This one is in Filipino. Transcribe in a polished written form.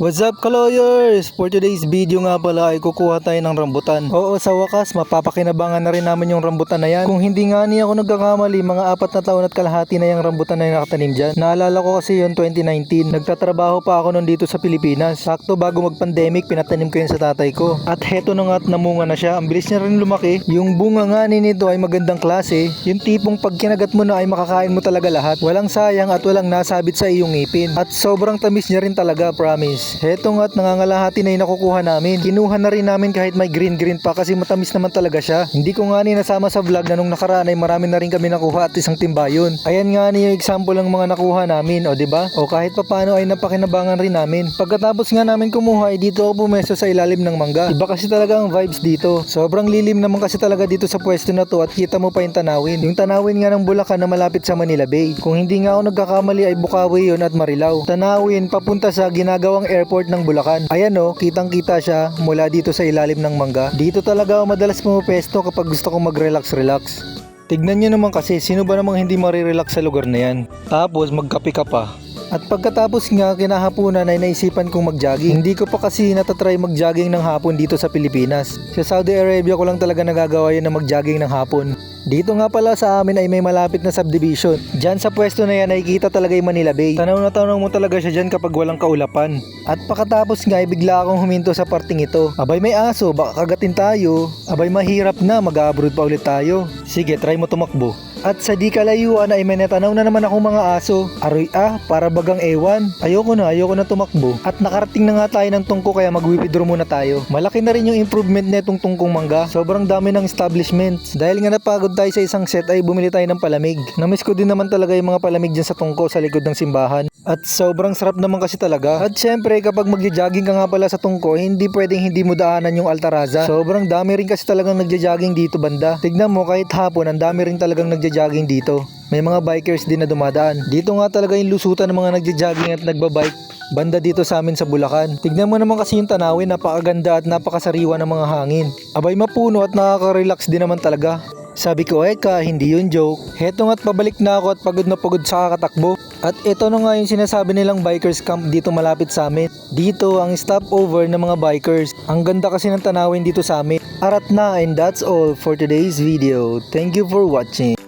What's up, Kaloyers? For today's video nga pala ay kukuha tayo ng rambutan. Oo, sa wakas mapapakinabangan na rin namin yung rambutan na yan. Kung hindi nga niya ako nagkakamali, mga 4 na taon at kalahati na yung rambutan na yung nakatanim dyan. Naalala ko kasi yun 2019. Nagtatrabaho pa ako nun dito sa Pilipinas. Sakto bago mag-pandemic, pinatanim ko yun sa tatay ko. At heto na nga at namunga na siya. Ang bilis niya rin lumaki. Yung bunga nga nito ay magandang klase. Yung tipong pag kinagat mo na ay makakain mo talaga lahat. Walang sayang at walang nasabit sa iyong ngipin. At sobrang tamis niya rin talaga, promise. Heto nga't nangangalahati na yung nakukuha namin. Kinuha na rin namin kahit may green pa kasi matamis naman talaga siya. Hindi ko nga ni nasama sa vlog na nung nakaraan ay marami na rin kami nakuha at isang timbayon. Ayan nga ni yung example ng mga nakuha namin, o diba? O kahit papano ay napakinabangan rin namin. Pagkatapos nga namin kumuha ay dito ako pumesto sa ilalim ng mangga. Iba kasi talaga ang vibes dito. Sobrang lilim naman kasi talaga dito sa pwesto na to at kita mo pa yung tanawin. Yung tanawin nga ng Bulacan na malapit sa Manila Bay. Kung hindi nga ako nagkakamali ay Bukawi yun at Marilao. Tanawin papunta sa ginagawang airport ng Bulacan. Ayan o, kitang kita siya mula dito sa ilalim ng mangga. Dito talaga ako madalas pumapesto kapag gusto kong mag-relax. Tignan nyo naman kasi, sino ba namang hindi marirelax sa lugar na yan? Tapos magkape ka pa. At pagkatapos nga kinahaponan ay naisipan kong mag-jogging. Hindi ko pa kasi natatry mag-jogging ng hapon dito sa Pilipinas. Sa Saudi Arabia ko lang talaga nagagawa yun na mag-jogging ng hapon. Dito nga pala sa amin ay may malapit na subdivision. Diyan sa pwesto na yan ay kita talaga yung Manila Bay. Tanaw na tanaw mo talaga siya dyan kapag walang kaulapan. At pagkatapos nga ay bigla akong huminto sa parting ito. Abay may aso, baka kagatin tayo. Abay mahirap na, mag-abroad pa ulit tayo. Sige, try mo tumakbo. At sa di kalayuan ay may natanaw na naman akong mga aso. Aroy para bagang ewan. Ayoko na tumakbo. At nakarating na nga tayo ng tungko kaya mag-withdraw muna tayo. Malaki na rin yung improvement netong tungkong mangga. Sobrang dami ng establishments. Dahil nga napagod tayo sa isang set ay bumili tayo ng palamig. Namiss ko din naman talaga yung mga palamig dyan sa tungko sa likod ng simbahan. At sobrang sarap naman kasi talaga. At syempre kapag magja-jogging ka nga pala sa tungko, hindi pwedeng hindi mo daanan yung Altaraza. Sobrang dami rin kasi talagang nagja-jogging dito banda. Tignan mo kahit hapon, ang dami rin talagang nagja-jogging dito. May mga bikers din na dumadaan. Dito nga talaga yung lusutan ng mga nagja-jogging at nagbabike banda dito sa amin sa Bulacan. Tignan mo naman kasi yung tanawin, napakaganda at napakasariwa ng mga hangin. Abay mapuno at nakaka-relax din naman talaga. Sabi ko eka, hindi yun joke. Heto nga't pabalik na ako at pagod na pagod sa kakatakbo. At ito na nga yung sinasabi nilang bikers camp dito malapit sa amin. Dito ang stopover ng mga bikers. Ang ganda kasi ng tanawin dito sa amin. Arat na, and that's all for today's video. Thank you for watching.